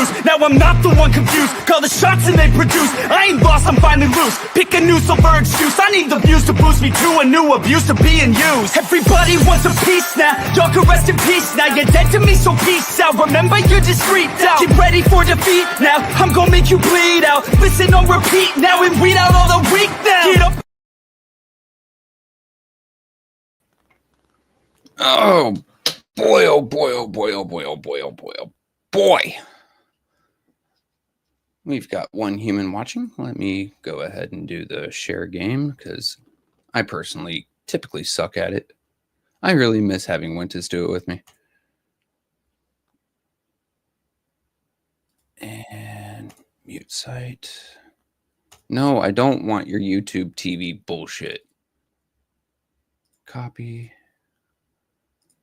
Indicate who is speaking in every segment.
Speaker 1: lose. Now I'm not the one confused. Call the shots and they produce. I ain't lost, I'm finally loose. Pick a new silver excuse. I need the views to boost me to a new abuse of being used. Everybody wants a piece now. Y'all can rest in peace now. You're dead to me, so peace out. Remember, you're just freaked out. Get ready for defeat now. I'm gonna make you bleed out. Listen on repeat now and weed out all the weak now. Get up.
Speaker 2: Oh boy, oh boy, oh boy, oh boy, oh boy, oh boy, oh boy. We've got one human watching. Let me go ahead and do the share game because I personally typically suck at it. I really miss having Wintus do it with me. And mute site. No, I don't want your YouTube TV bullshit. Copy.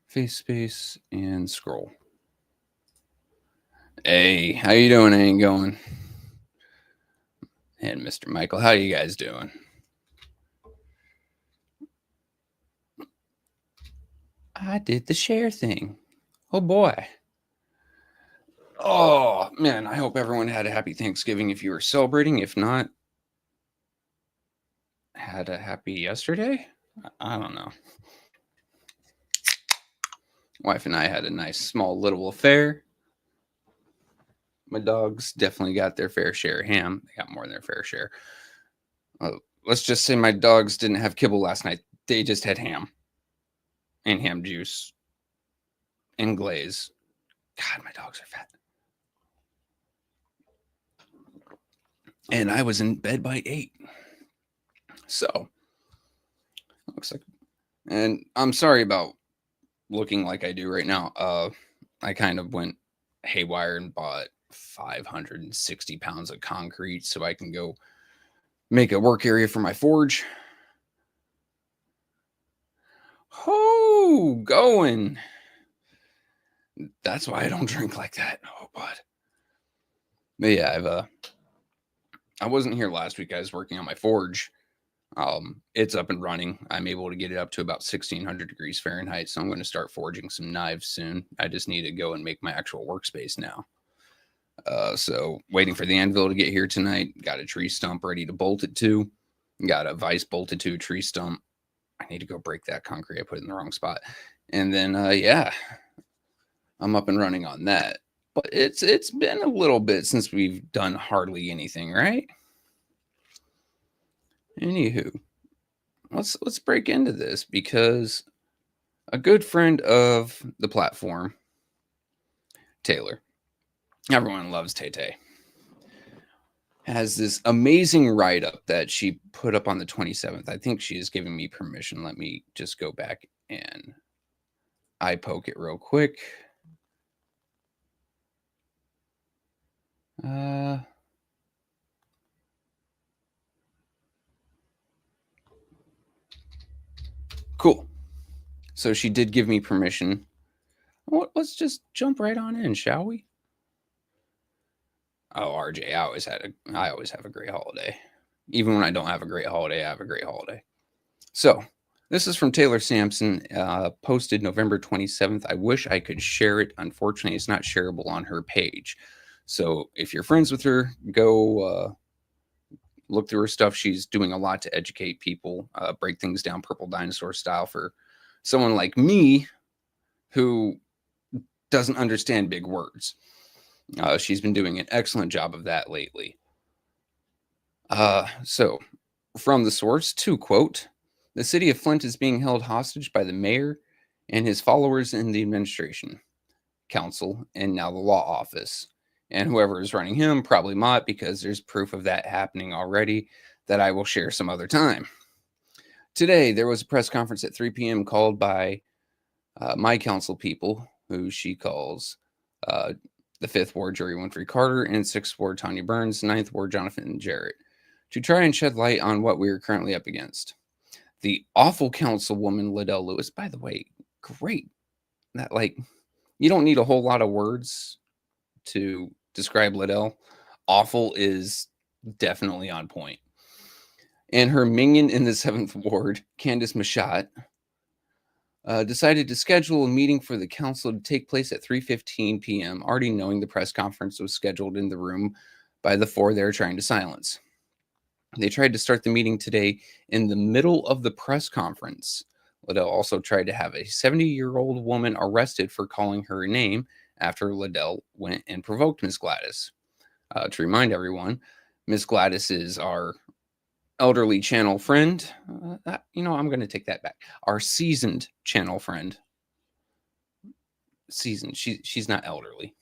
Speaker 2: Face space and scroll. Hey, how you doing? I ain't going. And Mr. Michael, how you guys doing? I did the share thing. Oh boy. Oh man, I hope everyone had a happy Thanksgiving if you were celebrating. If not, had a happy yesterday? I don't know. Wife and I had a nice small little affair. My dogs definitely got their fair share of ham. They got more than their fair share. Let's just say my dogs didn't have kibble last night. They just had ham and ham juice and glaze. God, my dogs are fat. And I was in bed by 8. So, looks like, and I'm sorry about looking like I do right now. I kind of went haywire and bought 560 pounds of concrete so I can go make a work area for my forge. Oh, going. That's why I don't drink like that. Oh, but yeah, I wasn't here last week. I was working on my forge. It's up and running. I'm able to get it up to about 1600 degrees Fahrenheit. So I'm going to start forging some knives soon. I just need to go and make my actual workspace now. So waiting for the anvil to get here tonight. Got a tree stump ready to bolt it to. Got a vise bolted to a tree stump. I need to go break that concrete. I put it in the wrong spot. And then, yeah, I'm up and running on that. But it's been a little bit since we've done hardly anything, right? Anywho, let's break into this because a good friend of the platform, Taylor, everyone loves Tay-Tay, has this amazing write-up that she put up on the 27th. I think she is giving me permission. Let me just go back and eye poke it real quick. Cool. So she did give me permission. Let's just jump right on in, shall we? Oh, RJ, I always have a great holiday. Even when I don't have a great holiday, I have a great holiday. So this is from Taylor Sampson, posted November 27th. I wish I could share it. Unfortunately, it's not shareable on her page. So if you're friends with her, go look through her stuff. She's doing a lot to educate people, break things down purple dinosaur style for someone like me who doesn't understand big words. She's been doing an excellent job of that lately. So from the source, to quote, the city of Flint is being held hostage by the mayor and his followers in the administration, council, and now the law office. And whoever is running him, probably Mott, because there's proof of that happening already that I will share some other time. Today, there was a press conference at 3 p.m. called by my council people, who she calls the 5th Ward, Jerry Winfrey Carter, and 6th Ward, Tanya Burns, 9th Ward, Jonathan Jarrett, to try and shed light on what we are currently up against. The awful councilwoman, Liddell Lewis, by the way, great. That, like, you don't need a whole lot of words to describe Liddell. Awful is definitely on point. And her minion in the 7th Ward, Candace Machat, decided to schedule a meeting for the council to take place at 3:15 p.m., already knowing the press conference was scheduled in the room by the four they were trying to silence. They tried to start the meeting today in the middle of the press conference. Liddell also tried to have a 70-year-old woman arrested for calling her name after Liddell went and provoked Miss Gladys. To remind everyone, Miss Gladys is our elderly channel friend. I'm going to take that back. Our seasoned channel friend. Seasoned. She's not elderly.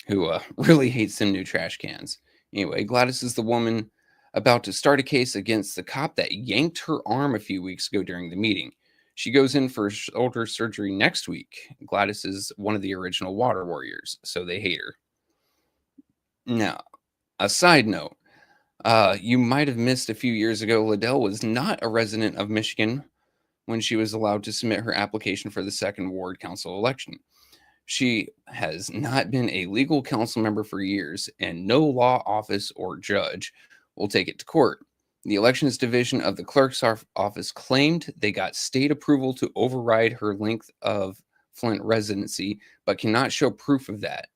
Speaker 2: Who really hates them new trash cans. Anyway, Gladys is the woman about to start a case against the cop that yanked her arm a few weeks ago during the meeting. She goes in for shoulder surgery next week. Gladys is one of the original water warriors, so they hate her. Now, a side note, you might have missed a few years ago, Liddell was not a resident of Michigan when she was allowed to submit her application for the second ward council election. She has not been a legal council member for years, and no law office or judge will take it to court. The elections division of the clerk's office claimed they got state approval to override her length of Flint residency, but cannot show proof of that.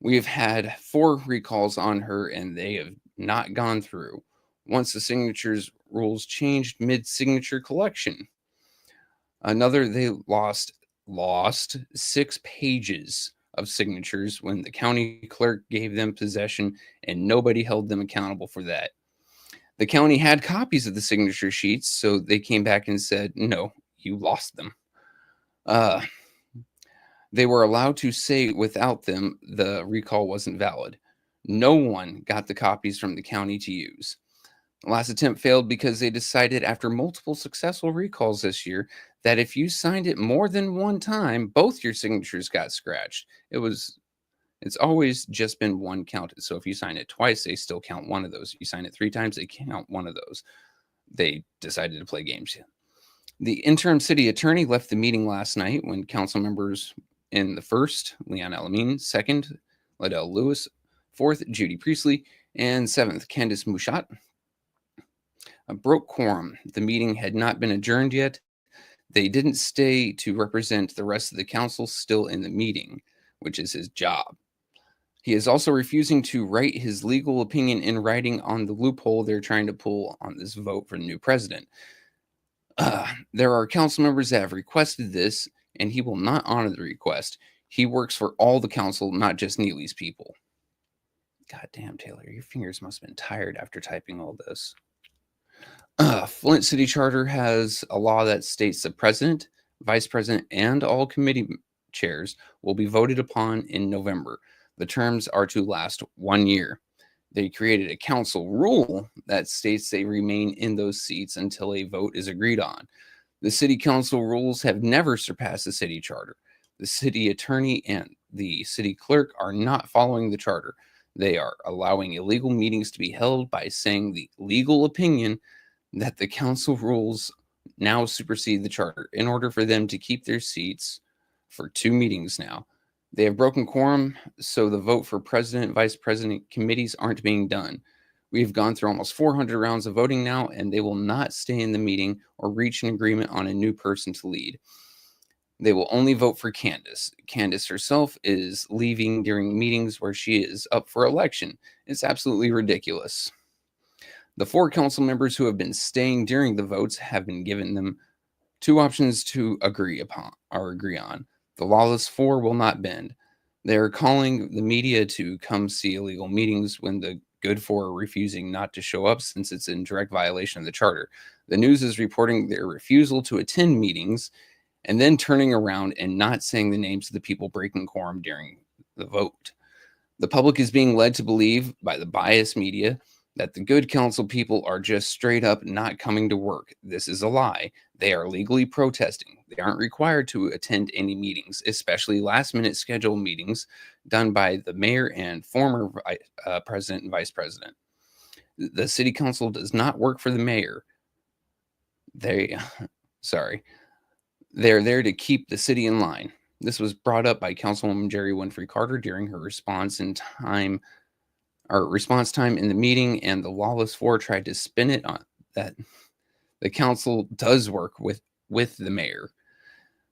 Speaker 2: We have had 4 recalls on her, and they have not gone through. Once the signatures rules changed mid-signature collection. Another, they lost 6 pages of signatures when the county clerk gave them possession, and nobody held them accountable for that. The county had copies of the signature sheets, so they came back and said, no, you lost them. They were allowed to say without them the recall wasn't valid. No one got the copies from the county to use. The last attempt failed because they decided after multiple successful recalls this year that if you signed it more than one time, both your signatures got scratched. It's always just been one counted. So if you sign it twice, they still count one of those. If you sign it 3 times, they count one of those. They decided to play games. The interim city attorney left the meeting last night when council members in the first, Leon Elamine, second, Liddell Lewis, fourth, Judy Priestley, and seventh, Candace Mouchat, broke quorum. The meeting had not been adjourned yet. They didn't stay to represent the rest of the council still in the meeting, which is his job. He is also refusing to write his legal opinion in writing on the loophole they're trying to pull on this vote for the new president. There are council members that have requested this, and he will not honor the request. He works for all the council, not just Neely's people. God damn, Taylor, your fingers must have been tired after typing all this. Flint City Charter has a law that states the president, vice president, and all committee chairs will be voted upon in November. The terms are to last 1 year. They created a council rule that states they remain in those seats until a vote is agreed on. The city council rules have never surpassed the city charter. The city attorney and the city clerk are not following the charter. They are allowing illegal meetings to be held by saying the legal opinion that the council rules now supersede the charter in order for them to keep their seats for 2 meetings now. They have broken quorum, so the vote for president, vice president committees aren't being done. We've gone through almost 400 rounds of voting now, and they will not stay in the meeting or reach an agreement on a new person to lead. They will only vote for Candace. Candace herself is leaving during meetings where she is up for election. It's absolutely ridiculous. The 4 council members who have been staying during the votes have been given them 2 options to agree on. The lawless 4 will not bend. They are calling the media to come see illegal meetings when the good 4 are refusing not to show up since it's in direct violation of the charter. The news is reporting their refusal to attend meetings and then turning around and not saying the names of the people breaking quorum during the vote. The public is being led to believe by the biased media that the good council people are just straight up not coming to work. This is a lie. They are legally protesting. They aren't required to attend any meetings, especially last-minute scheduled meetings done by the mayor and former president and vice president. The city council does not work for the mayor. They're there to keep the city in line. This was brought up by Councilwoman Jerry Winfrey Carter during her response time in the meeting, and the lawless 4 tried to spin it on that The council does work with the mayor.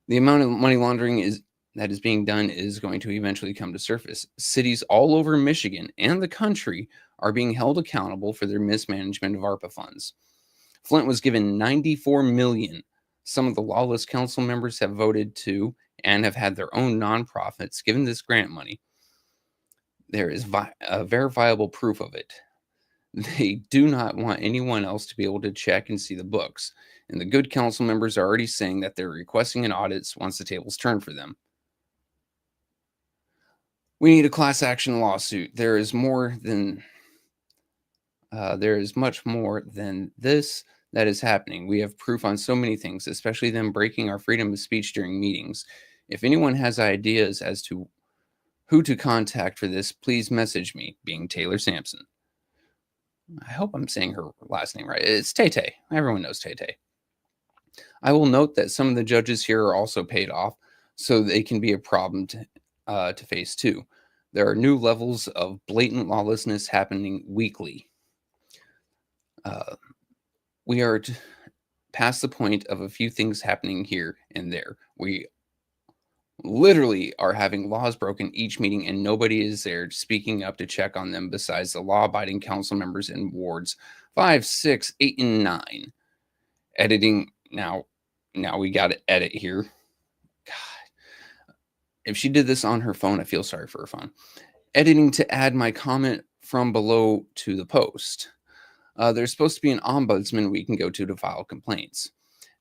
Speaker 2: The amount of money laundering that is being done is going to eventually come to surface. Cities all over Michigan and the country are being held accountable for their mismanagement of ARPA funds. Flint was given $94 million. Some of the lawless council members have voted to and have had their own nonprofits given this grant money. There is verifiable proof of it. They do not want anyone else to be able to check and see the books. And the good council members are already saying that they're requesting an audit once the tables turn for them. We need a class action lawsuit. There is much more than this that is happening. We have proof on so many things, especially them breaking our freedom of speech during meetings. If anyone has ideas as to who to contact for this, please message me, being Taylor Sampson. I hope I'm saying her last name right. It's Tay-Tay. Everyone knows Tay-Tay. I will note that some of the judges here are also paid off, so they can be a problem to face too. There are new levels of blatant lawlessness happening weekly. We are past the point of a few things happening here and there. We literally are having laws broken each meeting, and nobody is there speaking up to check on them besides the law-abiding council members in wards 5, 6, 8, and 9. Editing now we got to edit here. God, if she did this on her phone, I feel sorry for her phone. Editing to add my comment from below to the post. There's supposed to be an ombudsman we can go to file complaints.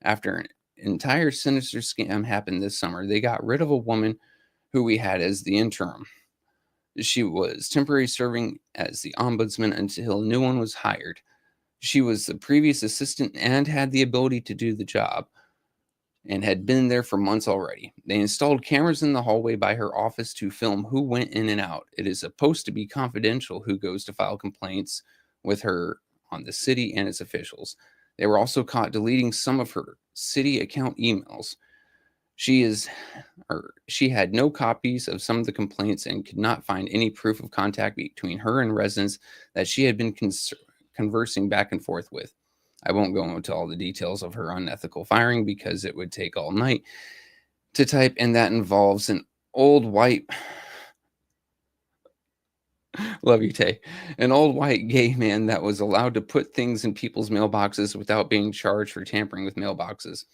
Speaker 2: After an entire sinister scam happened this summer, they got rid of a woman who we had as the interim. She was temporarily serving as the ombudsman until a new one was hired. She was the previous assistant and had the ability to do the job and had been there for months already. They installed cameras in the hallway by her office to film who went in and out. It is supposed to be confidential who goes to file complaints with her on the city and its officials. They were also caught deleting some of her city account emails. She had no copies of some of the complaints and could not find any proof of contact between her and residents that she had been conversing back and forth with. I won't go into all the details of her unethical firing because it would take all night to type, and that involves an old white love you, Tay. An old white gay man that was allowed to put things in people's mailboxes without being charged for tampering with mailboxes.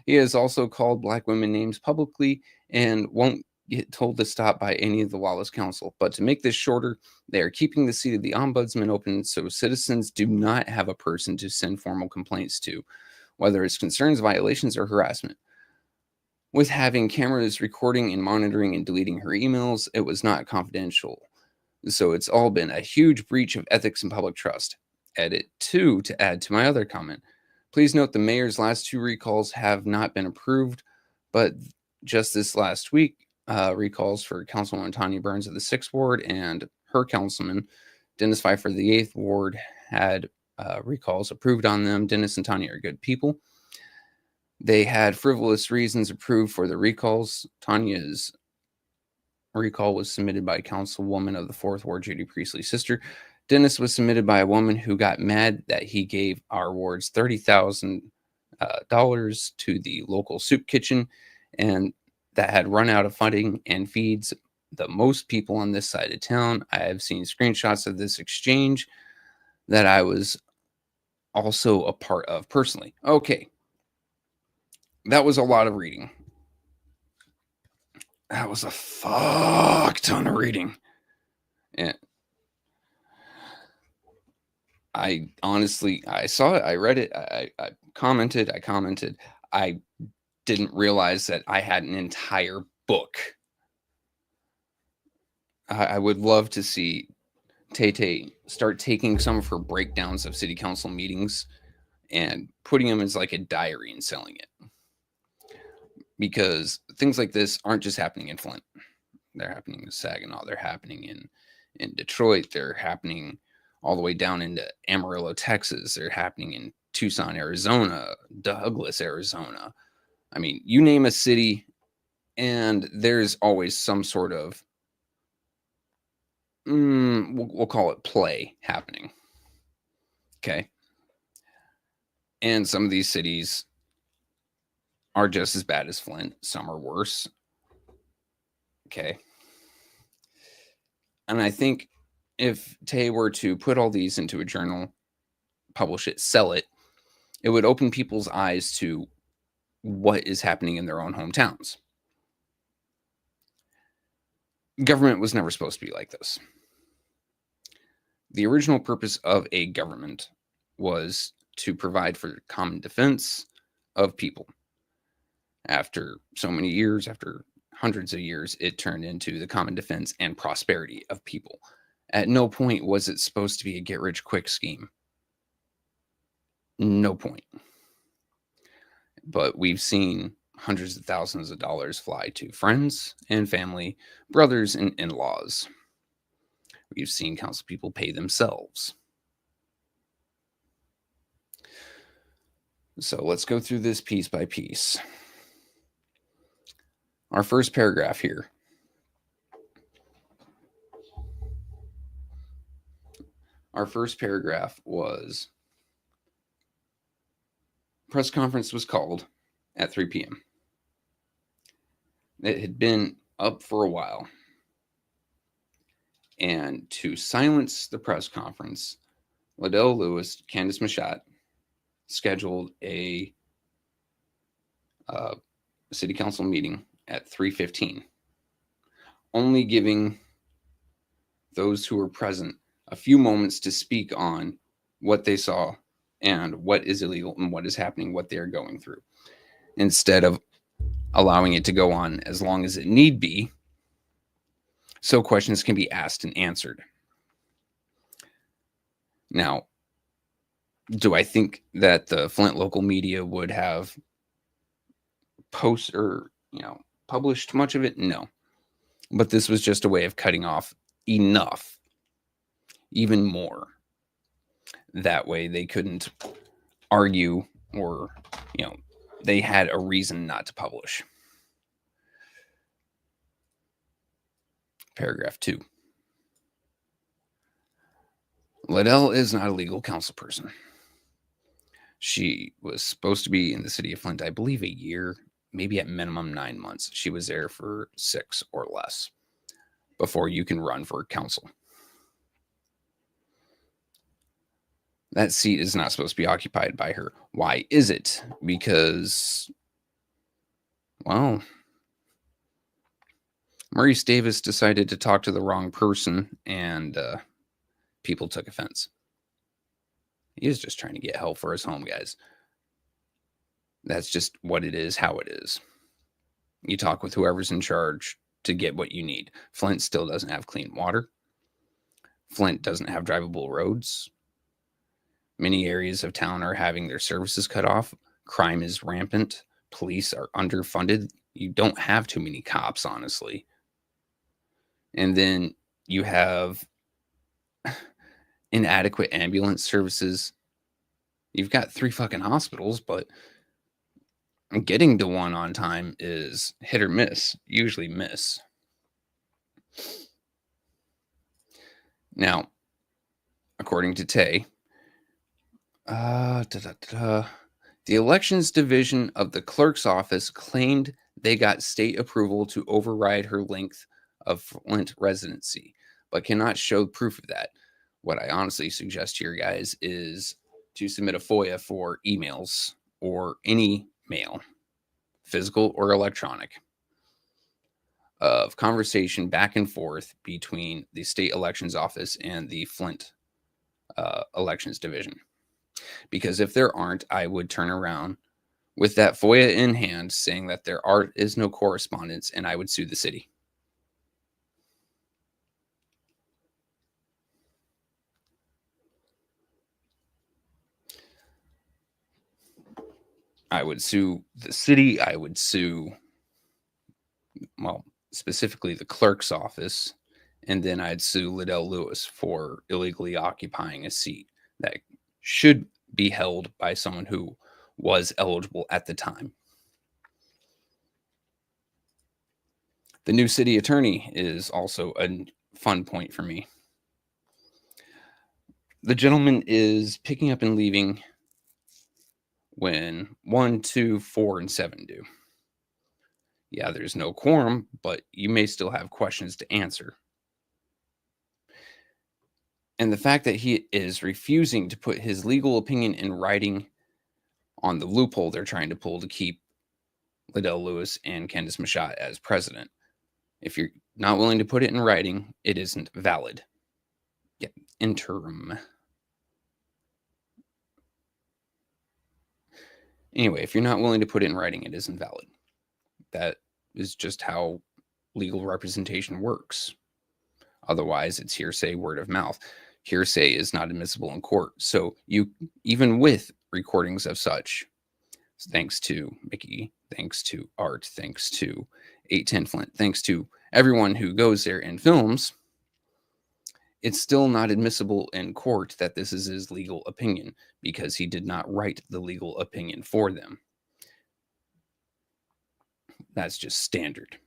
Speaker 2: He has also called black women names publicly and won't get told to stop by any of the lawless council. But to make this shorter, they are keeping the seat of the ombudsman open so citizens do not have a person to send formal complaints to, whether it's concerns, violations, or harassment. With having cameras recording and monitoring and deleting her emails, it was not confidential. So it's all been a huge breach of ethics and public trust. Edit 2 to add to my other comment. Please note the mayor's last 2 recalls have not been approved, but just this last week, recalls for Councilwoman Tanya Burns of the 6th Ward and her councilman, Dennis Pfeiffer of the 8th Ward, had recalls approved on them. Dennis and Tanya are good people. They had frivolous reasons approved for the recalls. Tanya's recall was submitted by a councilwoman of the 4th Ward, Judy Priestley's sister. Dennis was submitted by a woman who got mad that he gave our wards $30,000 to the local soup kitchen, and that had run out of funding and feeds the most people on this side of town. I have seen screenshots of this exchange that I was also a part of personally. Okay. That was a lot of reading. That was a fuck ton of reading. And I honestly, I saw it, I read it, I commented. I didn't realize that I had an entire book. I would love to see Tay-Tay start taking some of her breakdowns of city council meetings and putting them as like a diary and selling it. Because things like this aren't just happening in Flint. They're happening in Saginaw. They're happening in Detroit. They're happening all the way down into Amarillo, Texas. They're happening in Tucson, Arizona, Douglas, Arizona. I mean, you name a city, and there's always some sort of, we'll call it play happening. Okay. And some of these cities are just as bad as Flint. Some are worse. Okay. And I think if Tay were to put all these into a journal, publish it, sell it, it would open people's eyes to what is happening in their own hometowns. Government was never supposed to be like this. The original purpose of a government was to provide for the common defense of people. After so many years, after hundreds of years, it turned into the common defense and prosperity of people. At no point was it supposed to be a get-rich-quick scheme. No point. But we've seen hundreds of thousands of dollars fly to friends and family, brothers and in-laws. We've seen council people pay themselves. So let's go through this piece by piece. Our first paragraph here. Our first paragraph was, press conference was called at 3 p.m. It had been up for a while. And to silence the press conference, Liddell Lewis, Candace Machat, scheduled a city council meeting at 3:15, only giving those who were present a few moments to speak on what they saw and what is illegal and what is happening, what they're going through, instead of allowing it to go on as long as it need be, so questions can be asked and answered. Now, do I think that the Flint local media would have published much of it? No. But this was just a way of cutting off enough, even more. That way they couldn't argue or, they had a reason not to publish. Paragraph 2. Liddell is not a legal council person. She was supposed to be in the city of Flint, I believe, a year, maybe at minimum 9 months. She was there for 6 or less before you can run for council. That seat is not supposed to be occupied by her. Why is it? Because, well, Maurice Davis decided to talk to the wrong person, and people took offense. He is just trying to get help for his home, guys. That's just what it is, how it is. You talk with whoever's in charge to get what you need. Flint still doesn't have clean water. Flint doesn't have drivable roads. Many areas of town are having their services cut off. Crime is rampant. Police are underfunded. You don't have too many cops, honestly. And then you have inadequate ambulance services. You've got 3 fucking hospitals, but getting to one on time is hit or miss, usually miss. Now, according to Tay, the elections division of the clerk's office claimed they got state approval to override her length of Flint residency, but cannot show proof of that. What I honestly suggest here, guys, is to submit a FOIA for emails or any mail, physical or electronic, of conversation back and forth between the state elections office and the Flint elections division. Because if there aren't, I would turn around with that FOIA in hand saying that there is no correspondence, and I would sue the city. I would sue the city. I would sue, well, specifically the clerk's office. And then I'd sue Liddell Lewis for illegally occupying a seat that should be held by someone who was eligible at the time. The new city attorney is also a fun point for me. The gentleman is picking up and leaving when 1, 2, 4, and 7 do. Yeah, there's no quorum, but you may still have questions to answer. And the fact that he is refusing to put his legal opinion in writing on the loophole they're trying to pull to keep Liddell Lewis and Candace Machat as president. If you're not willing to put it in writing, it isn't valid. Yeah, interim. Anyway, if you're not willing to put it in writing, it isn't valid. That is just how legal representation works. Otherwise, it's hearsay, word of mouth. Hearsay is not admissible in court. So you, even with recordings of such, thanks to Mickey, thanks to Art, thanks to 810 Flint, thanks to everyone who goes there and films, it's still not admissible in court that this is his legal opinion because he did not write the legal opinion for them. That's just standard.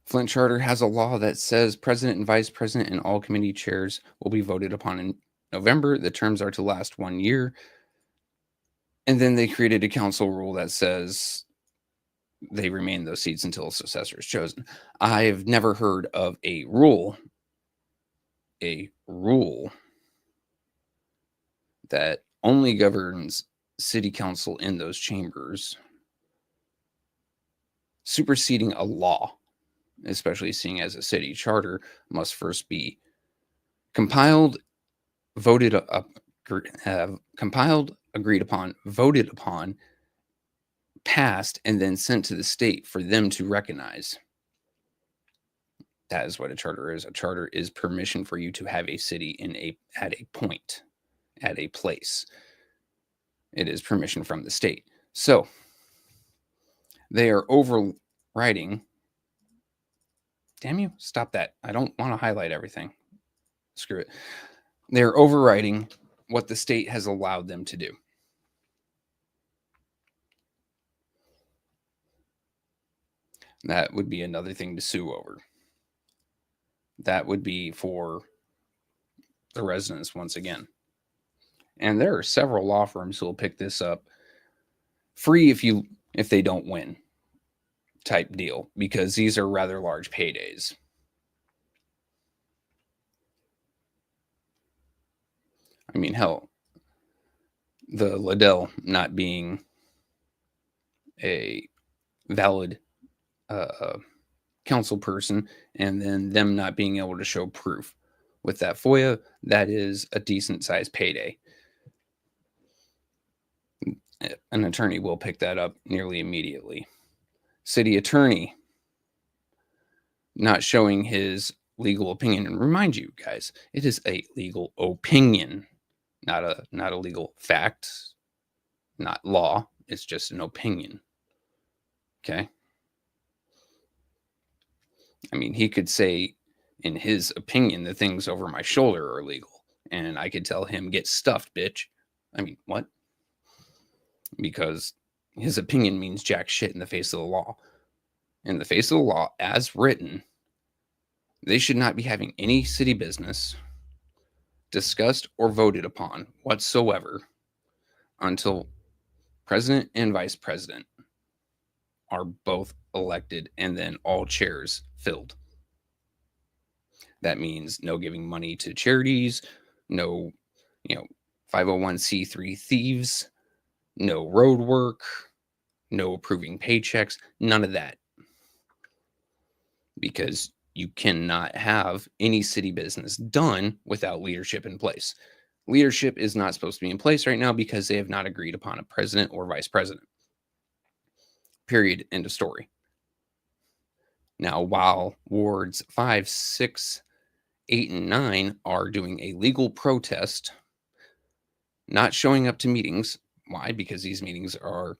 Speaker 2: Flint Charter has a law that says president and vice president and all committee chairs will be voted upon in November. The terms are to last 1 year. And then they created a council rule that says they remain those seats until a successor is chosen. I've never heard of a rule that only governs city council in those chambers superseding a law, especially seeing as a city charter must first be compiled, voted up, compiled, agreed upon, voted upon, passed, and then sent to the state for them to recognize. That is what a charter is. A charter is permission for you to have a city at a point, at a place. It is permission from the state. So they are overriding. Damn you, stop that. I don't want to highlight everything. Screw it. They're overriding what the state has allowed them to do. That would be another thing to sue over. That would be for the residents once again. And there are several law firms who will pick this up free if they don't win type deal, because these are rather large paydays. I mean, hell, the Liddell not being a valid council person and then them not being able to show proof with that FOIA, that is a decent sized payday. An attorney will pick that up nearly immediately. City attorney not showing his legal opinion. And remind you guys, it is a legal opinion, not a legal fact, not law. It's just an opinion. Okay. I mean, he could say in his opinion the things over my shoulder are legal, and I could tell him, get stuffed, bitch. I mean, what? Because his opinion means jack shit in the face of the law. In the face of the law, as written, they should not be having any city business discussed or voted upon whatsoever until president and vice president are both elected and then all chairs filled. That means no giving money to charities, no, 501c3 thieves, no road work, no approving paychecks, none of that. Because you cannot have any city business done without leadership in place. Leadership is not supposed to be in place right now because they have not agreed upon a president or vice president. Period. End of story. Now, while wards 5, 6, 8, and 9 are doing a legal protest, not showing up to meetings. Why? Because these meetings are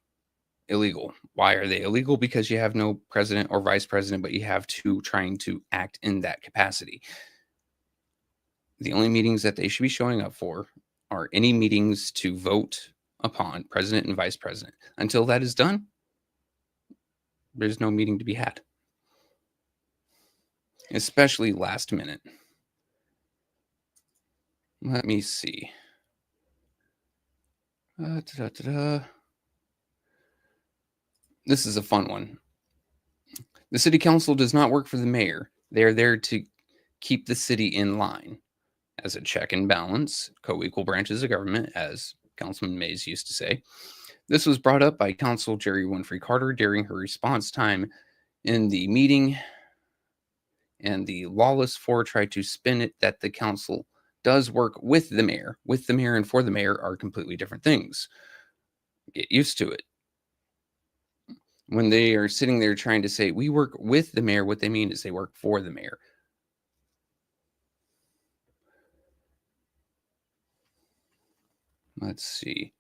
Speaker 2: illegal. Why are they illegal? Because you have no president or vice president, but you have two trying to act in that capacity. The only meetings that they should be showing up for are any meetings to vote upon president and vice president. Until that is done, there's no meeting to be had. Especially last minute. Let me see. This is a fun one. The city council does not work for the mayor. They are there to keep the city in line as a check and balance, co-equal branches of government, as Councilman Mays used to say. This was brought up by Council Jerry Winfrey Carter during her response time in the meeting, and the lawless four tried to spin it that the council does work with the mayor. With the mayor and for the mayor are completely different things. Get used to it. When they are sitting there trying to say, we work with the mayor, what they mean is they work for the mayor. Let's see.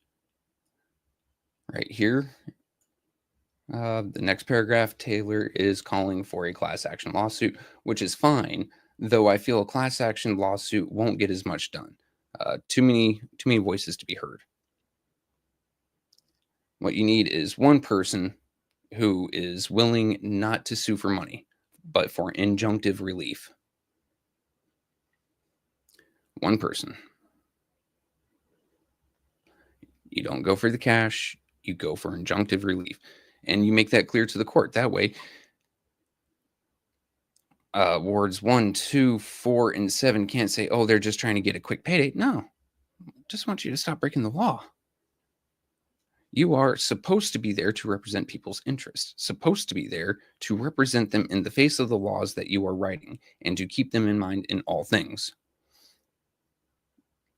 Speaker 2: Right here, the next paragraph, Taylor is calling for a class action lawsuit, which is fine, though I feel a class action lawsuit won't get as much done. Too many voices to be heard. What you need is one person who is willing not to sue for money, but for injunctive relief. One person. You don't go for the cash, you go for injunctive relief. And you make that clear to the court. That way, wards 1, 2, 4, and 7 can't say, oh, they're just trying to get a quick payday. No, just want you to stop breaking the law. You are supposed to be there to represent people's interests, supposed to be there to represent them in the face of the laws that you are writing and to keep them in mind in all things.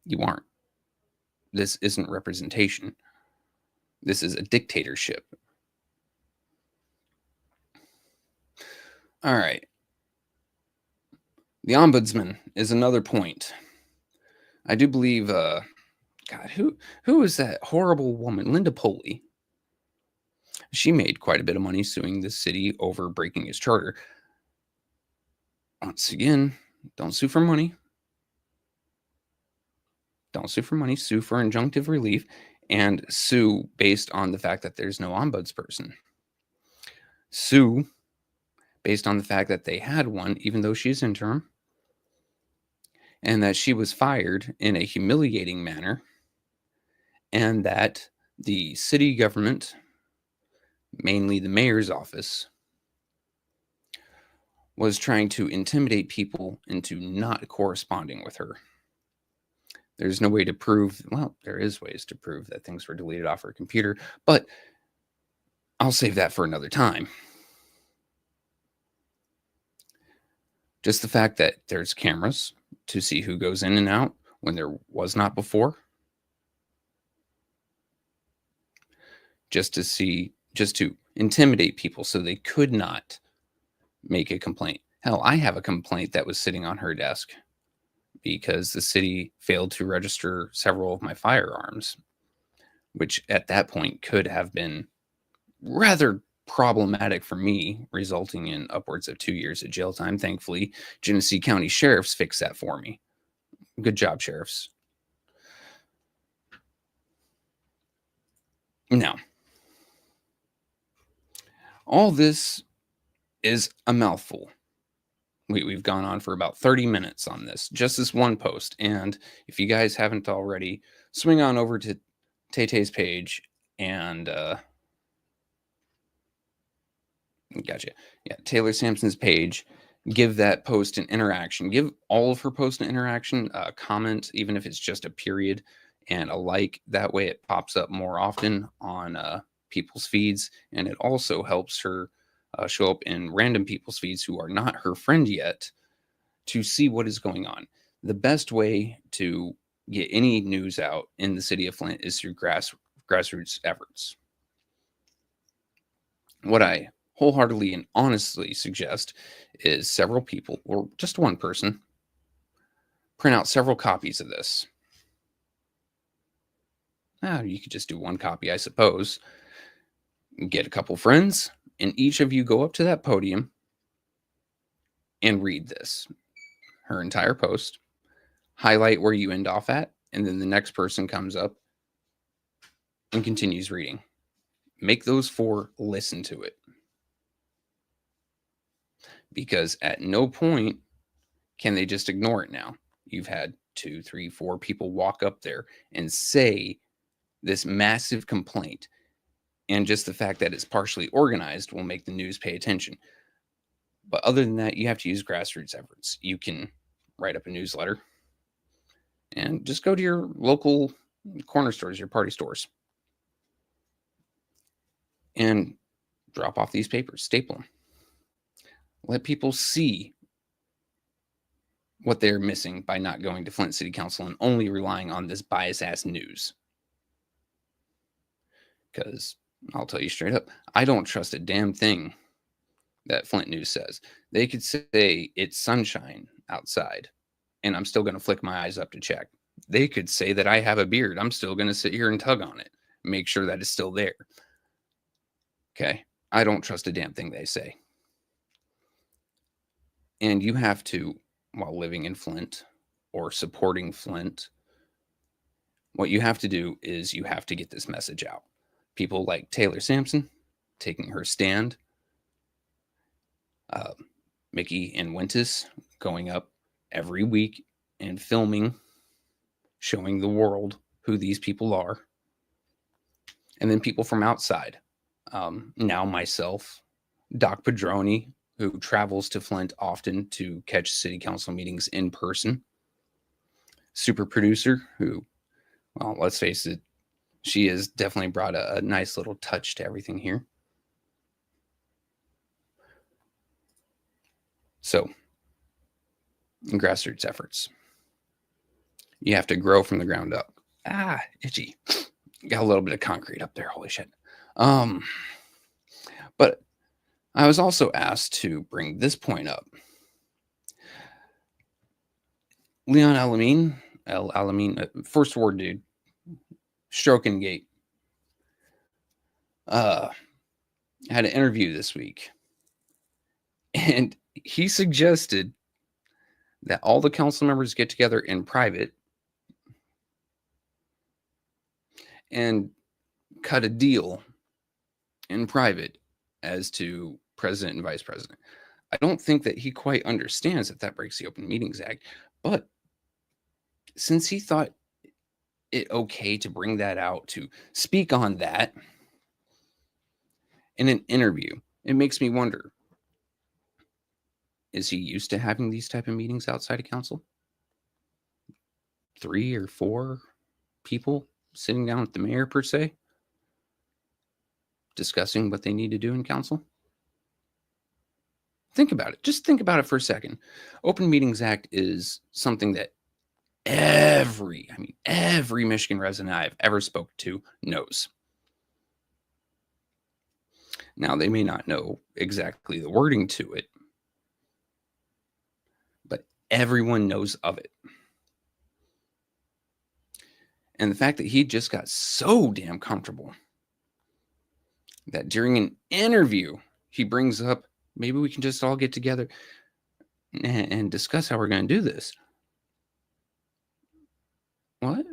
Speaker 2: You aren't. This isn't representation. This is a dictatorship. All right. The Ombudsman is another point. I do believe, God, who is that horrible woman? Linda Poley. She made quite a bit of money suing the city over breaking his charter. Once again, don't sue for money. Don't sue for money. Sue for injunctive relief and sue based on the fact that there's no ombudsperson. Sue based on the fact that they had one, even though she's interim, and that she was fired in a humiliating manner, and that the city government, mainly the mayor's office, was trying to intimidate people into not corresponding with her. There's no way to prove, well, there is ways to prove that things were deleted off her computer, but I'll save that for another time. Just the fact that there's cameras to see who goes in and out when there was not before. Just to intimidate people so they could not make a complaint. Hell, I have a complaint that was sitting on her desk because the city failed to register several of my firearms, which at that point could have been rather problematic for me, resulting in upwards of 2 years of jail time. Thankfully, Genesee County sheriffs fixed that for me. Good job, sheriffs. Now, all this is a mouthful. We've gone on for about 30 minutes on this, just this one post. And if you guys haven't already, swing on over to Tay-Tay's page and gotcha. Yeah, Taylor Sampson's page. Give that post an interaction. Give all of her posts an interaction. Comment, even if it's just a period, and a like. That way it pops up more often on people's feeds. And it also helps her show up in random people's feeds who are not her friend yet to see what is going on. The best way to get any news out in the city of Flint is through grassroots efforts. What I wholeheartedly and honestly suggest is several people, or just one person, print out several copies of this. You could just do one copy, I suppose. Get a couple friends, and each of you go up to that podium and read this, her entire post, highlight where you end off at, and then the next person comes up and continues reading. Make those four listen to it. Because at no point can they just ignore it now. You've had 2, 3, 4 people walk up there and say this massive complaint. And just the fact that it's partially organized will make the news pay attention. But other than that, you have to use grassroots efforts. You can write up a newsletter and just go to your local corner stores, your party stores, and drop off these papers, staple them. Let people see what they're missing by not going to Flint City Council and only relying on this bias-ass news. Because I'll tell you straight up, I don't trust a damn thing that Flint News says. They could say it's sunshine outside, and I'm still going to flick my eyes up to check. They could say that I have a beard. I'm still going to sit here and tug on it, make sure that it's still there. Okay? I don't trust a damn thing they say. And you have to, while living in Flint or supporting Flint, what you have to do is you have to get this message out. People like Taylor Sampson taking her stand, Mickey and Wentis going up every week and filming, showing the world who these people are. And then people from outside. Now myself, Doc Padroni, who travels to Flint often to catch city council meetings in person. Super producer who, well, let's face it, she has definitely brought a nice little touch to everything here. So, grassroots efforts. You have to grow from the ground up. Ah, itchy. Got a little bit of concrete up there. Holy shit. But I was also asked to bring this point up. Leon Alamin, First Ward dude, stroking gate, had an interview this week, and he suggested that all the council members get together in private and cut a deal in private as to president and vice president. I don't think that he quite understands that breaks the Open Meetings Act, but since he thought it okay to bring that out, to speak on that in an interview, it makes me wonder, is he used to having these type of meetings outside of council? 3 or 4 people sitting down with the mayor, per se, discussing what they need to do in council? Think about it. Just think about it for a second. Open Meetings Act is something that every Michigan resident I've ever spoken to knows. Now, they may not know exactly the wording to it, but everyone knows of it. And the fact that he just got so damn comfortable that during an interview, he brings up, maybe we can just all get together and discuss how we're going to do this. What?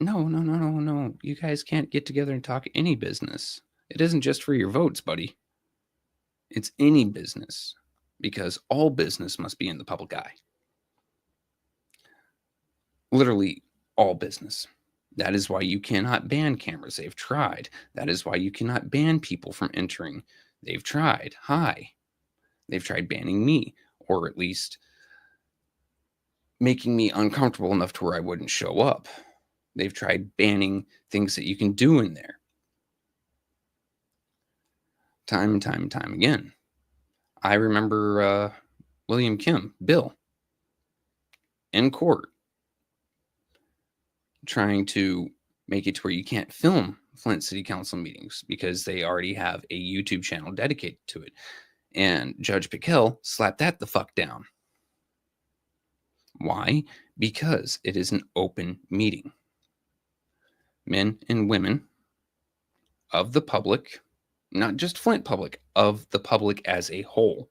Speaker 2: No. You guys can't get together and talk any business. It isn't just for your votes, buddy. It's any business, because all business must be in the public eye. Literally all business. That is why you cannot ban cameras. They've tried. That is why you cannot ban people from entering. They've tried. They've tried banning me, or at least making me uncomfortable enough to where I wouldn't show up. They've tried banning things that you can do in there. Time and time again. I remember William Kim, Bill, in court, trying to make it to where you can't film Flint City Council meetings because they already have a YouTube channel dedicated to it. And Judge Piquel slapped that the fuck down. Why? Because it is an open meeting. Men and women of the public, not just Flint public, of the public as a whole,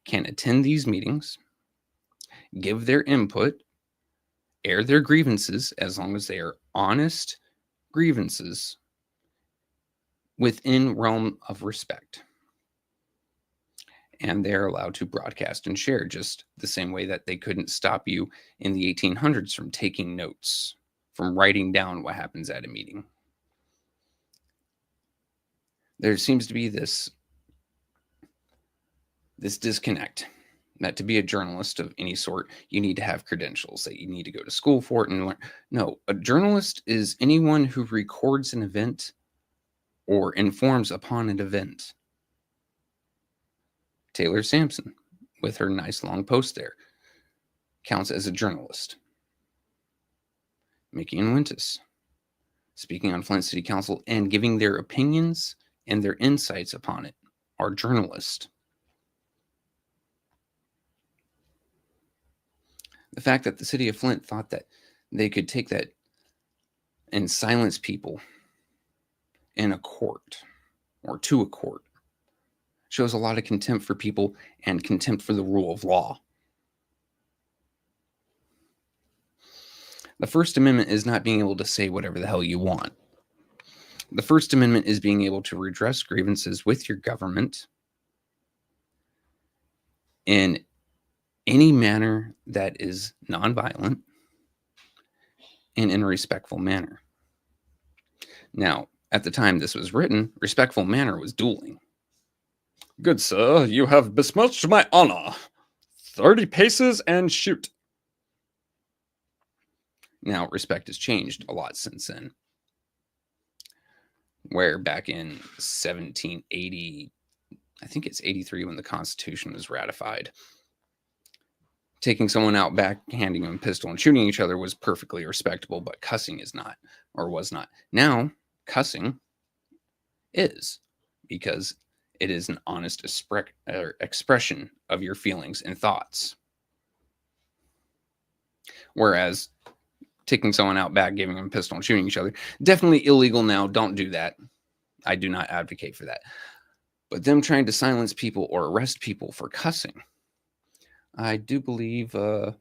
Speaker 2: can attend these meetings, give their input, air their grievances, as long as they are honest grievances within realm of respect. And they're allowed to broadcast and share, just the same way that they couldn't stop you in the 1800s from taking notes from writing down what happens at a meeting. There seems to be this disconnect that to be a journalist of any sort, you need to have credentials, that you need to go to school for it and learn. No, a journalist is anyone who records an event or informs upon an event. Taylor Sampson, with her nice long post there, counts as a journalist. Mickey and Wintus, speaking on Flint City Council and giving their opinions and their insights upon it, are journalists. The fact that the city of Flint thought that they could take that and silence people in a court or to a court shows a lot of contempt for people and contempt for the rule of law. The First Amendment is not being able to say whatever the hell you want. The First Amendment is being able to redress grievances with your government in any manner that is nonviolent and in a respectful manner. Now, at the time this was written, respectful manner was dueling.
Speaker 3: Good sir, you have besmirched my honor. 30 paces and shoot.
Speaker 2: Now, respect has changed a lot since then. Where back in 1780, I think it's 83 when the Constitution was ratified, taking someone out back, handing them a pistol and shooting each other was perfectly respectable, but cussing is not, or was not. Now, cussing is, because it is an honest expression of your feelings and thoughts. Whereas taking someone out back, giving them a pistol and shooting each other, definitely illegal now. Don't do that. I do not advocate for that. But them trying to silence people or arrest people for cussing, I do believe there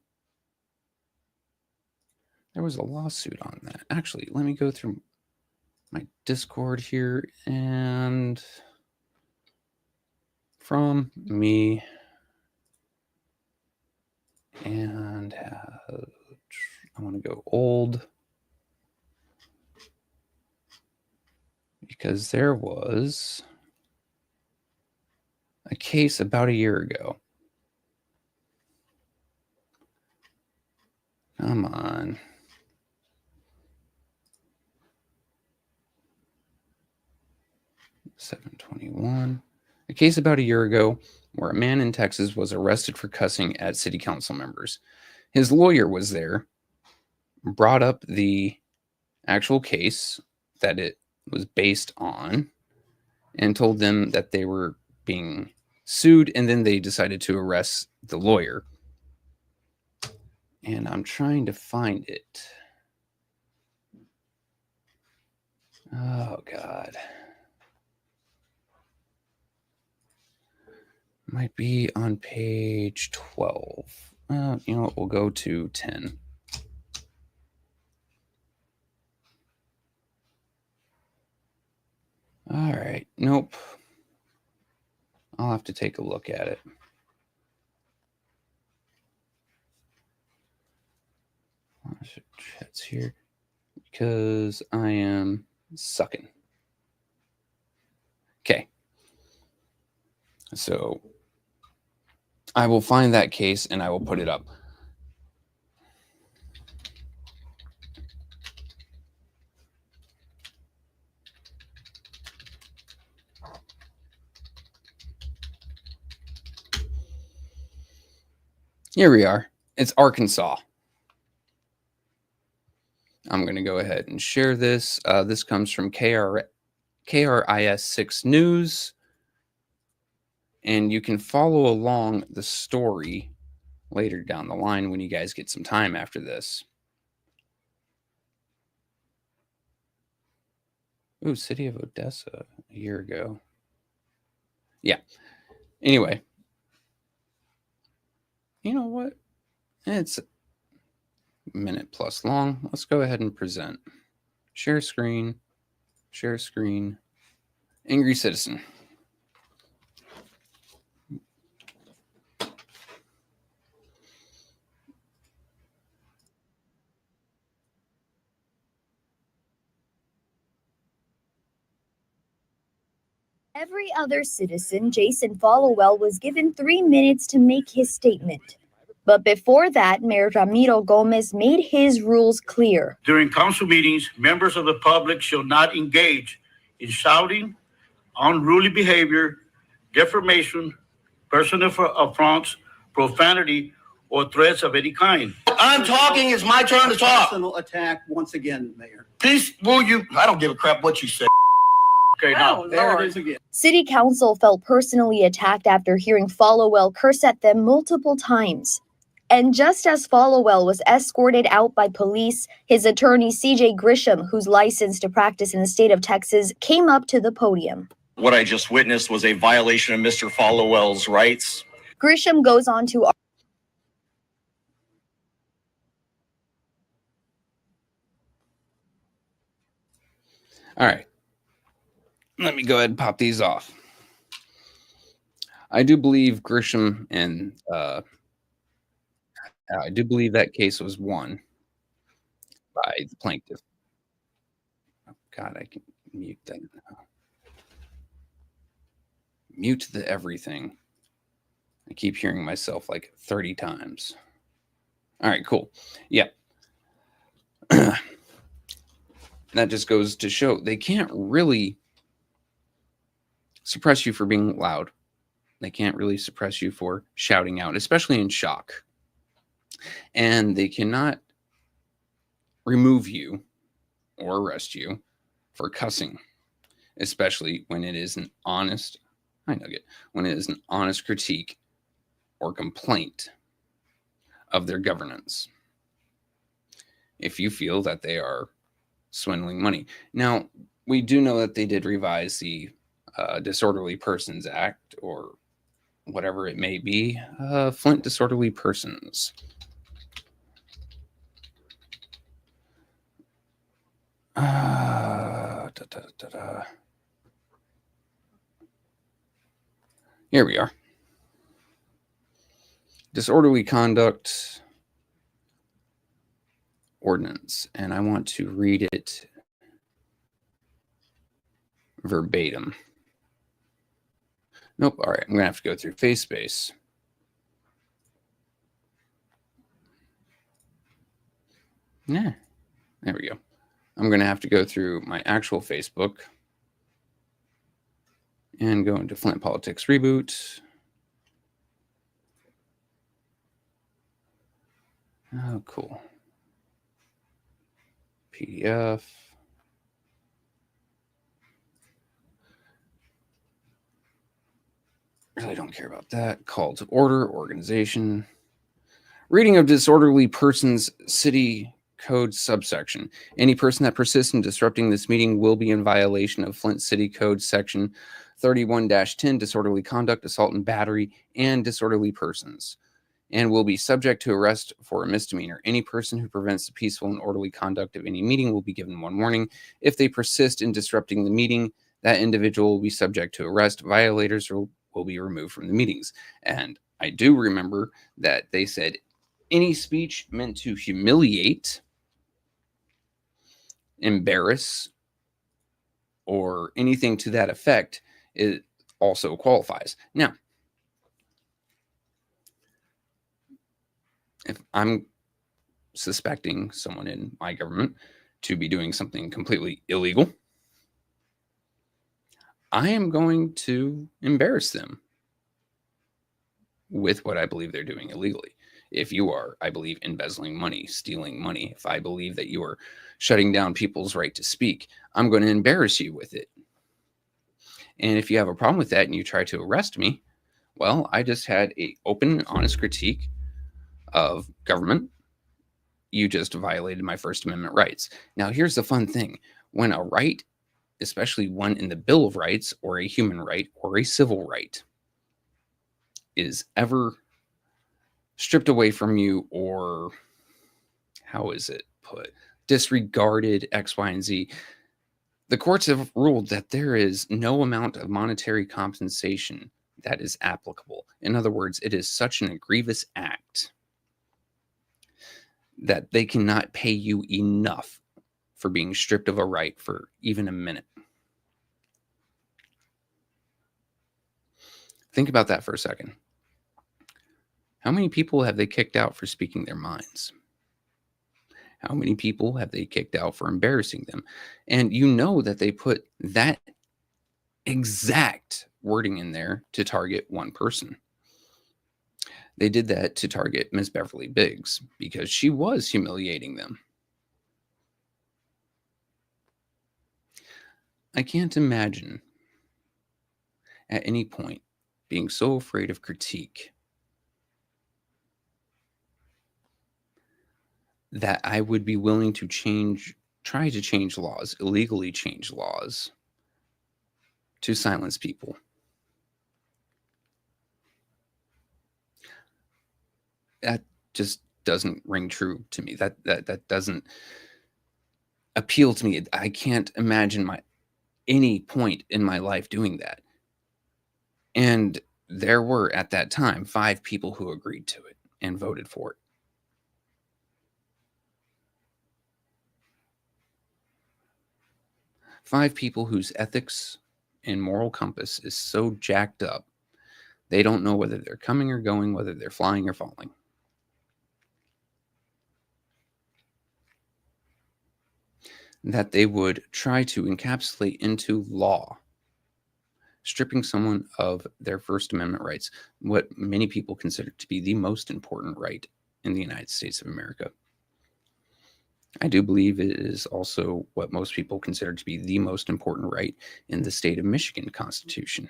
Speaker 2: was a lawsuit on that. Actually, let me go through my Discord here, and from me and I want to go old because there was a case about a year ago. Come on. $721. A case about a year ago where a man in Texas was arrested for cussing at city council members. His lawyer was there, brought up the actual case that it was based on, and told them that they were being sued, and then they decided to arrest the lawyer. And I'm trying to find it. Oh, God. Might be on page 12. You know what? We'll go to 10. All right. Nope. I'll have to take a look at it. Chat's here because I am sucking. Okay. So I will find that case and I will put it up. Here we are. It's Arkansas. I'm going to go ahead and share this. This comes from KRIS 6 News. And you can follow along the story later down the line when you guys get some time after this. Ooh, City of Odessa a year ago. Yeah. Anyway. You know what? It's a minute plus long. Let's go ahead and present. Share screen. Share screen. Angry citizen.
Speaker 4: Every other citizen, Jason Followell, was given 3 minutes to make his statement. But before that, Mayor Ramiro Gomez made his rules clear.
Speaker 5: During council meetings, members of the public shall not engage in shouting, unruly behavior, defamation, personal affronts, profanity, or threats of any kind.
Speaker 6: I'm talking. It's my turn to talk.
Speaker 7: Personal attack once again, Mayor.
Speaker 6: Please, will you? I don't give a crap what you say.
Speaker 5: Okay, now,
Speaker 7: There it is again.
Speaker 4: City Council felt personally attacked after hearing Followell curse at them multiple times. And just as Followell was escorted out by police, his attorney C.J. Grisham, who's licensed to practice in the state of Texas, came up to the podium.
Speaker 8: What I just witnessed was a violation of Mr. Followell's rights.
Speaker 4: Grisham goes on to
Speaker 2: All right. Let me go ahead and pop these off. I do believe Grisham and I do believe that case was won by the plaintiff. Oh, God, I can mute that now. Mute the everything. I keep hearing myself like 30 times. All right, cool. Yeah. That just goes to show they can't really suppress you for being loud. They can't really suppress you for shouting out, especially in shock. And they cannot remove you or arrest you for cussing, especially when it is an honest, when it is an honest critique or complaint of their governance. If you feel that they are swindling money. Now, we do know that they did revise the Disorderly Persons Act, or whatever it may be. Flint Disorderly Persons. Here we are. Disorderly Conduct Ordinance, and I want to read it verbatim. Nope. All right, I'm gonna have to go through FaceSpace. Yeah, there we go. I'm gonna have to go through my actual Facebook and go into Flint Politics Reboot. Oh, cool. PDF. Really don't care about that. Call to order, organization. Reading of Disorderly Persons City Code subsection. Any person that persists in disrupting this meeting will be in violation of Flint City Code section 31-10, disorderly conduct, assault and battery, and disorderly persons, and will be subject to arrest for a misdemeanor. Any person who prevents the peaceful and orderly conduct of any meeting will be given one warning. If they persist in disrupting the meeting, that individual will be subject to arrest. Violators will be removed from the meetings. And I do remember that they said any speech meant to humiliate, embarrass, or anything to that effect, it also qualifies. Now, if I'm suspecting someone in my government to be doing something completely illegal, I am going to embarrass them with what I believe they're doing illegally. If you are, I believe, embezzling money, stealing money, if I believe that you are shutting down people's right to speak, I'm going to embarrass you with it. And if you have a problem with that and you try to arrest me, well, I just had an open and honest critique of government. You just violated my First Amendment rights. Now, here's the fun thing. When a right, especially one in the Bill of Rights or a human right or a civil right, is ever stripped away from you, or how is it put, disregarded, X, Y, and Z, the courts have ruled that there is no amount of monetary compensation that is applicable. In other words, it is such an egregious act that they cannot pay you enough for being stripped of a right for even a minute. Think about that for a second. How many people have they kicked out for speaking their minds? How many people have they kicked out for embarrassing them? And you know that they put that exact wording in there to target one person. They did that to target Miss Beverly Biggs because she was humiliating them. I can't imagine at any point being so afraid of critique that I would be willing to try to change laws, illegally change laws to silence people. That just doesn't ring true to me. That doesn't appeal to me. I can't imagine any point in my life doing that. And there were at that time 5 people who agreed to it and voted for it. Five people whose ethics and moral compass is so jacked up, they don't know whether they're coming or going, whether they're flying or falling. That they would try to encapsulate into law, stripping someone of their First Amendment rights, what many people consider to be the most important right in the United States of America. I do believe it is also what most people consider to be the most important right in the state of Michigan Constitution.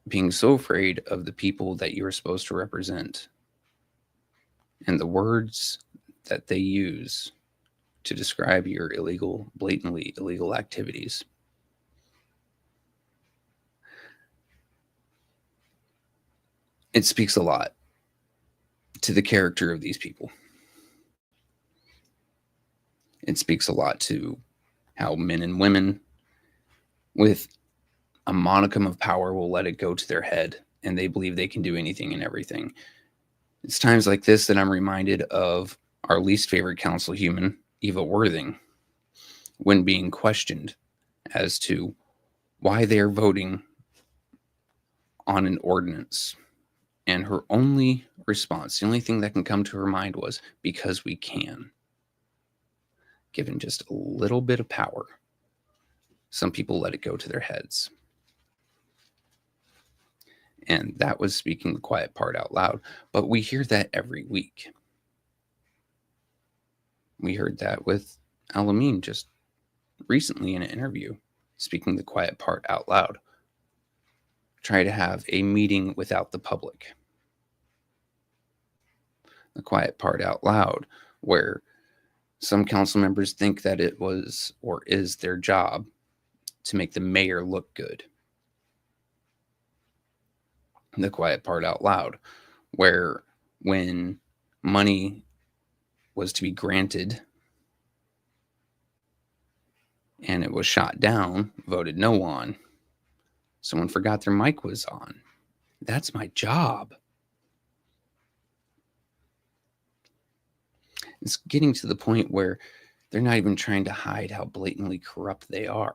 Speaker 2: Being so afraid of the people that you are supposed to represent and the words that they use to describe your blatantly illegal activities. It speaks a lot to the character of these people. It speaks a lot to how men and women with a modicum of power will let it go to their head, and they believe they can do anything and everything. It's times like this that I'm reminded of our least favorite council human, Eva Worthing, when being questioned as to why they're voting on an ordinance. And her only response, the only thing that can come to her mind was, because we can. Given just a little bit of power, some people let it go to their heads. And that was speaking the quiet part out loud. But we hear that every week. We heard that with Alameen just recently in an interview, speaking the quiet part out loud. Try to have a meeting without the public. The quiet part out loud, where some council members think that it was or is their job to make the mayor look good. The quiet part out loud, where when money was to be granted and it was shot down, voted no on. Someone forgot their mic was on. That's my job. It's getting to the point where they're not even trying to hide how blatantly corrupt they are.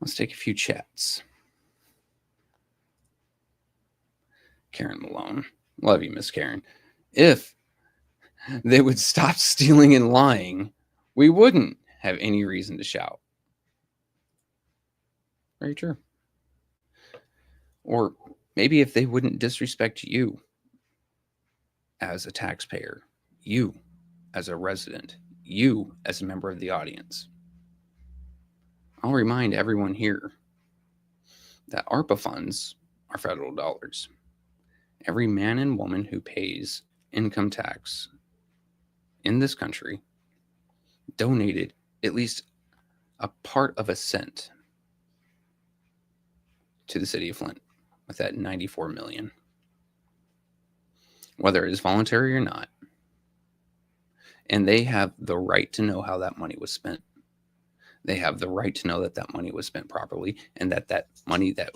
Speaker 2: Let's take a few chats. Karen Malone. Love you, Miss Karen. If they would stop stealing and lying, we wouldn't have any reason to shout. Very true. Or maybe if they wouldn't disrespect you as a taxpayer, you as a resident, you as a member of the audience. I'll remind everyone here that ARPA funds are federal dollars. Every man and woman who pays income tax in this country donated at least a part of a cent to the city of Flint with that $94 million. Whether it is voluntary or not. And they have the right to know how that money was spent. They have the right to know that that money was spent properly, and that that money that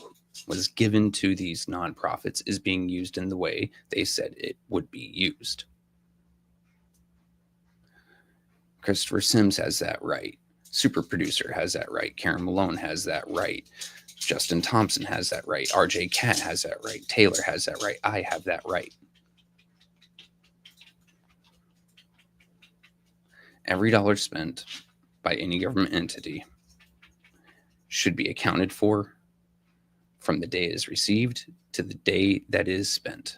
Speaker 2: was given to these nonprofits is being used in the way they said it would be used. Christopher Sims has that right. Super Producer has that right. Karen Malone has that right. Justin Thompson has that right. RJ Cat has that right. Taylor has that right. I have that right. Every dollar spent by any government entity should be accounted for from the day it is received to the day that it is spent.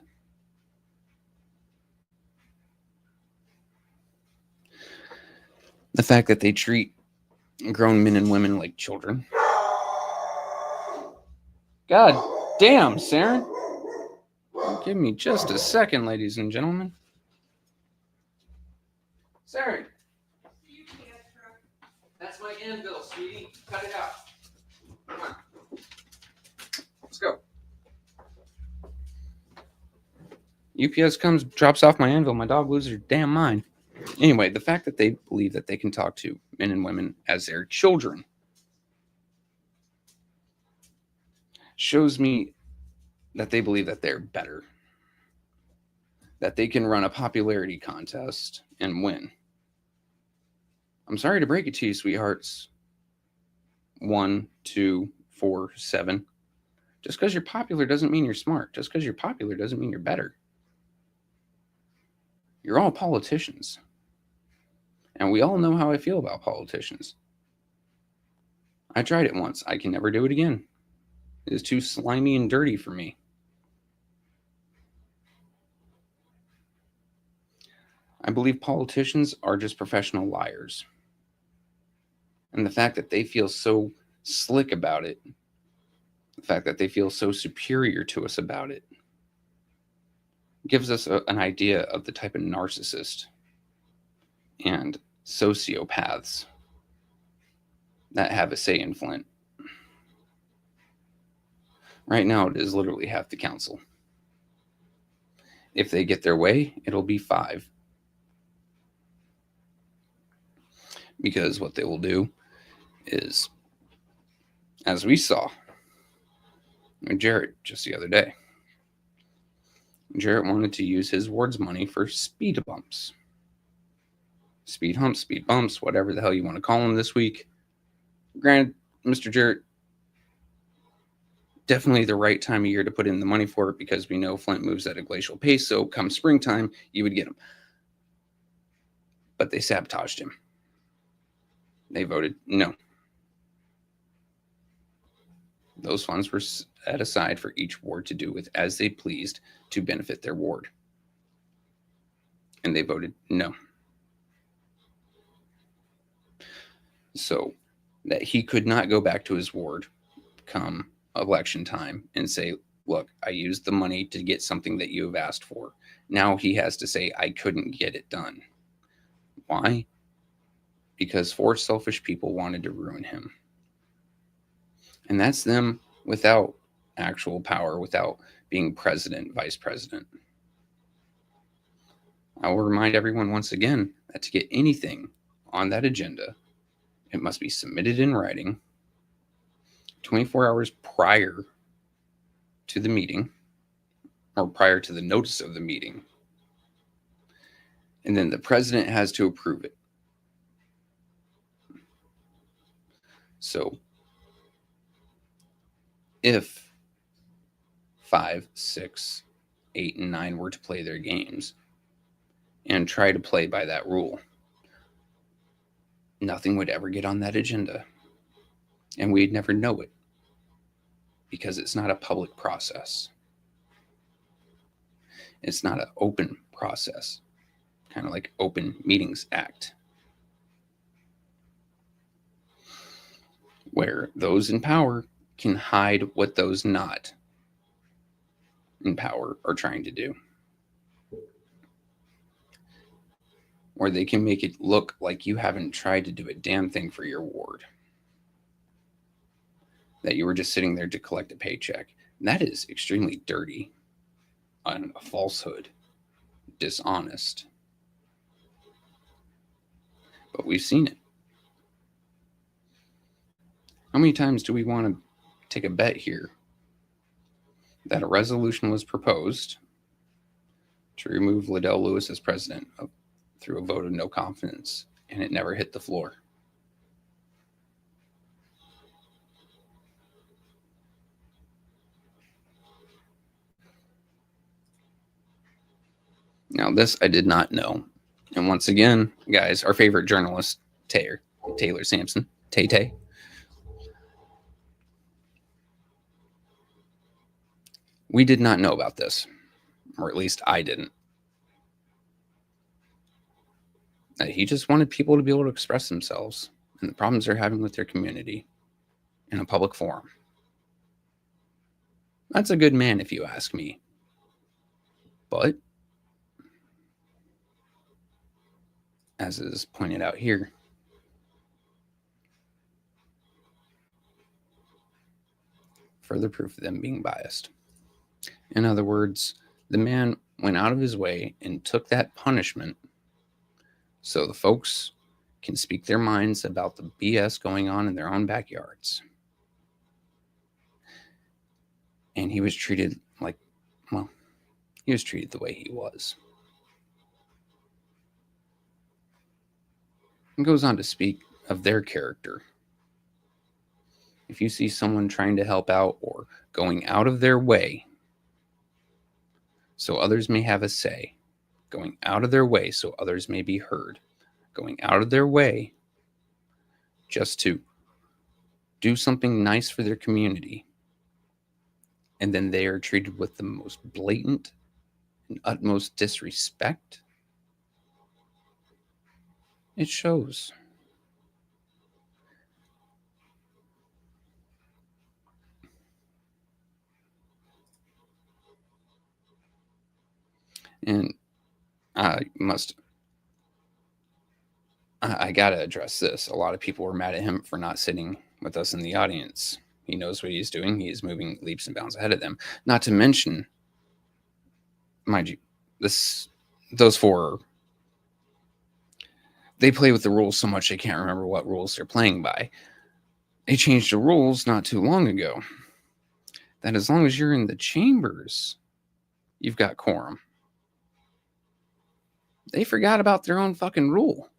Speaker 2: The fact that they treat grown men and women like children. God damn, Saren. Give me just a second, ladies and gentlemen. Saren. That's my anvil, sweetie. Cut it out. Come on. Let's go. UPS comes, drops off my anvil. My dog loses her damn mind. Anyway, the fact that they believe that they can talk to men and women as their children shows me that they believe that they're better. That they can run a popularity contest and win. I'm sorry to break it to you, sweethearts. 1, 2, 4, 7. Just because you're popular doesn't mean you're smart. Just because you're popular doesn't mean you're better. You're all politicians. And we all know how I feel about politicians. I tried it once. I can never do it again. It is too slimy and dirty for me. I believe politicians are just professional liars. And the fact that they feel so slick about it, the fact that they feel so superior to us about it, gives us an idea of the type of narcissist and sociopaths that have a say in Flint. Right now, it is literally half the council. If they get their way, it'll be 5. Because what they will do is, as we saw with Jarrett just the other day, Jarrett wanted to use his ward's money for speed bumps. Speed humps, speed bumps, whatever the hell you want to call them this week. Granted, Mr. Jarrett, definitely the right time of year to put in the money for it because we know Flint moves at a glacial pace, so come springtime, you would get them. But they sabotaged him. They voted no. Those funds were set aside for each ward to do with as they pleased to benefit their ward. And they voted no. So that he could not go back to his ward come election time and say, look, I used the money to get something that you have asked for. Now he has to say, I couldn't get it done. Why? Because 4 selfish people wanted to ruin him. And that's them without actual power, without being president, vice president. I will remind everyone once again that to get anything on that agenda, it must be submitted in writing 24 hours prior to the meeting or prior to the notice of the meeting. And then the president has to approve it. So if 5, 6, 8, and 9 were to play their games and try to play by that rule, nothing would ever get on that agenda. And we'd never know it because it's not a public process. It's not an open process, kind of like Open Meetings Act, where those in power can hide what those not in power are trying to do. Or they can make it look like you haven't tried to do a damn thing for your ward. That you were just sitting there to collect a paycheck. And that is extremely dirty, and a falsehood, dishonest. But we've seen it. How many times do we want to take a bet here that a resolution was proposed to remove Liddell Lewis as president through a vote of no confidence, and it never hit the floor. Now, this I did not know. And once again, guys, our favorite journalist, Taylor Sampson, Tay-Tay, we did not know about this, or at least I didn't. He just wanted people to be able to express themselves and the problems they're having with their community in a public forum. That's a good man, if you ask me. But, as is pointed out here, further proof of them being biased. In other words, the man went out of his way and took that punishment so the folks can speak their minds about the BS going on in their own backyards. And he was treated like, well, he was treated the way he was. It goes on to speak of their character. If you see someone trying to help out or going out of their way so others may have a say, going out of their way so others may be heard, going out of their way just to do something nice for their community, and then they are treated with the most blatant and utmost disrespect, it shows. And I gotta address this. A lot of people were mad at him for not sitting with us in the audience. He knows what he's doing. He is moving leaps and bounds ahead of them. Not to mention, mind you, those four, they play with the rules so much they can't remember what rules they're playing by. They changed the rules not too long ago that as long as you're in the chambers, you've got quorum. They forgot about their own fucking rule.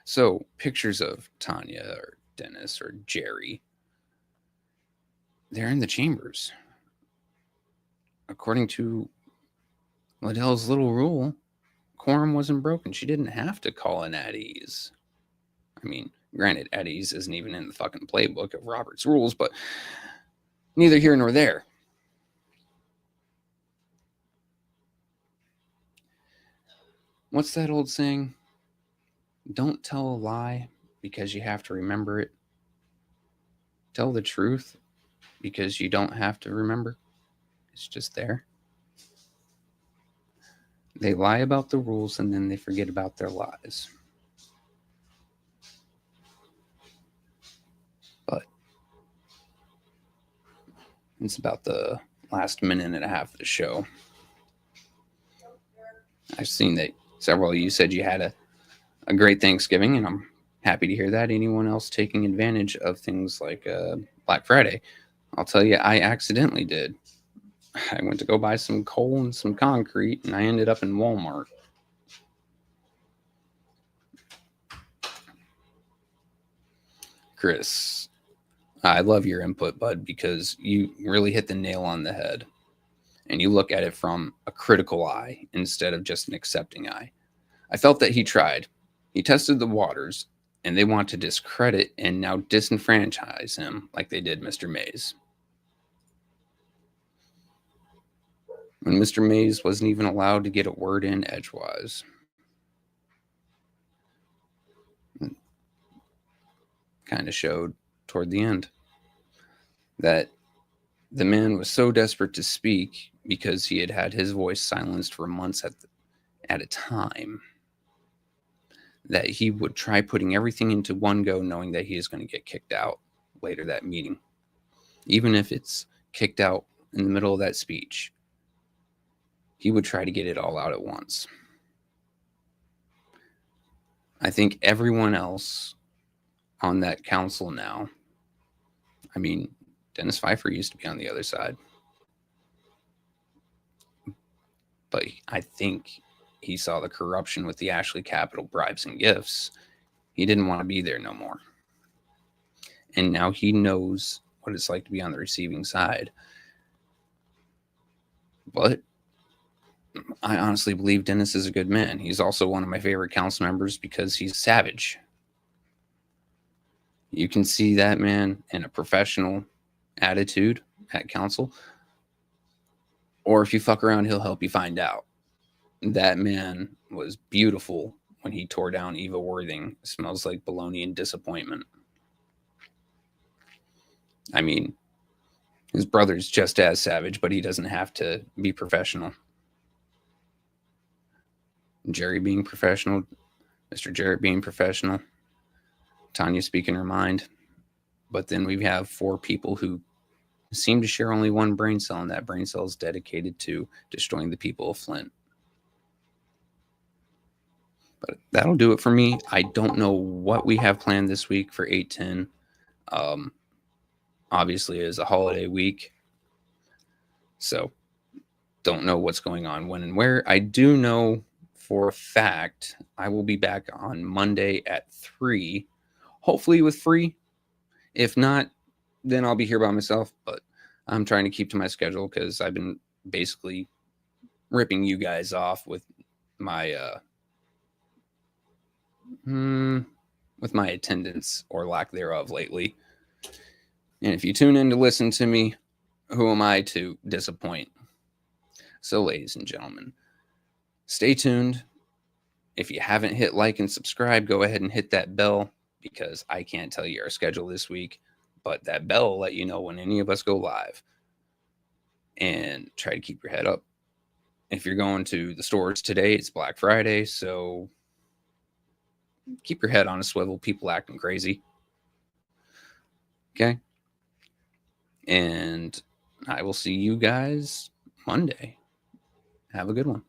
Speaker 2: So pictures of Tanya or Dennis or Jerry, they're in the chambers. According to Liddell's little rule, quorum wasn't broken. She didn't have to call in at ease. I mean, granted, at ease isn't even in the fucking playbook of Robert's rules, but neither here nor there. What's that old saying? Don't tell a lie because you have to remember it. Tell the truth because you don't have to remember. It's just there. They lie about the rules and then they forget about their lies. But it's about the last minute and a half of the show. I've seen that several of you said you had a great Thanksgiving, and I'm happy to hear that. Anyone else taking advantage of things like Black Friday? I'll tell you, I accidentally did. I went to go buy some coal and some concrete, and I ended up in Walmart. Chris, I love your input, bud, because you really hit the nail on the head. And you look at it from a critical eye instead of just an accepting eye. I felt that he tried. He tested the waters, and they want to discredit and now disenfranchise him like they did Mr. Mays. When Mr. Mays wasn't even allowed to get a word in edgewise. Kind of showed toward the end that the man was so desperate to speak because he had had his voice silenced for months at a time that he would try putting everything into one go, knowing that he is going to get kicked out later that meeting. Even if it's kicked out in the middle of that speech, he would try to get it all out at once. I think everyone else on that council now, I mean, Dennis Pfeiffer used to be on the other side. But I think he saw the corruption with the Ashley Capital bribes and gifts. He didn't want to be there no more. And now he knows what it's like to be on the receiving side. But I honestly believe Dennis is a good man. He's also one of my favorite council members because he's savage. You can see that man in a professional attitude at council. Or if you fuck around, he'll help you find out. That man was beautiful when he tore down Eva Worthing. Smells like baloney and disappointment. I mean, his brother's just as savage, but he doesn't have to be professional. Jerry being professional, Mr. Jarrett being professional, Tanya speaking her mind. But then we have 4 people who seem to share only one brain cell, and that brain cell is dedicated to destroying the people of Flint. But that'll do it for me. I don't know what we have planned this week for 8/10. Obviously, it is a holiday week, so don't know what's going on when and where. I do know for a fact I will be back on Monday at 3, hopefully with free. If not, then I'll be here by myself, but I'm trying to keep to my schedule because I've been basically ripping you guys off with my attendance or lack thereof lately. And if you tune in to listen to me, who am I to disappoint? So, ladies and gentlemen, stay tuned. If you haven't hit like and subscribe, go ahead and hit that bell because I can't tell you our schedule this week, but that bell will let you know when any of us go live. And try to keep your head up. If you're going to the stores today, it's Black Friday, so keep your head on a swivel. People acting crazy. Okay? And I will see you guys Monday. Have a good one.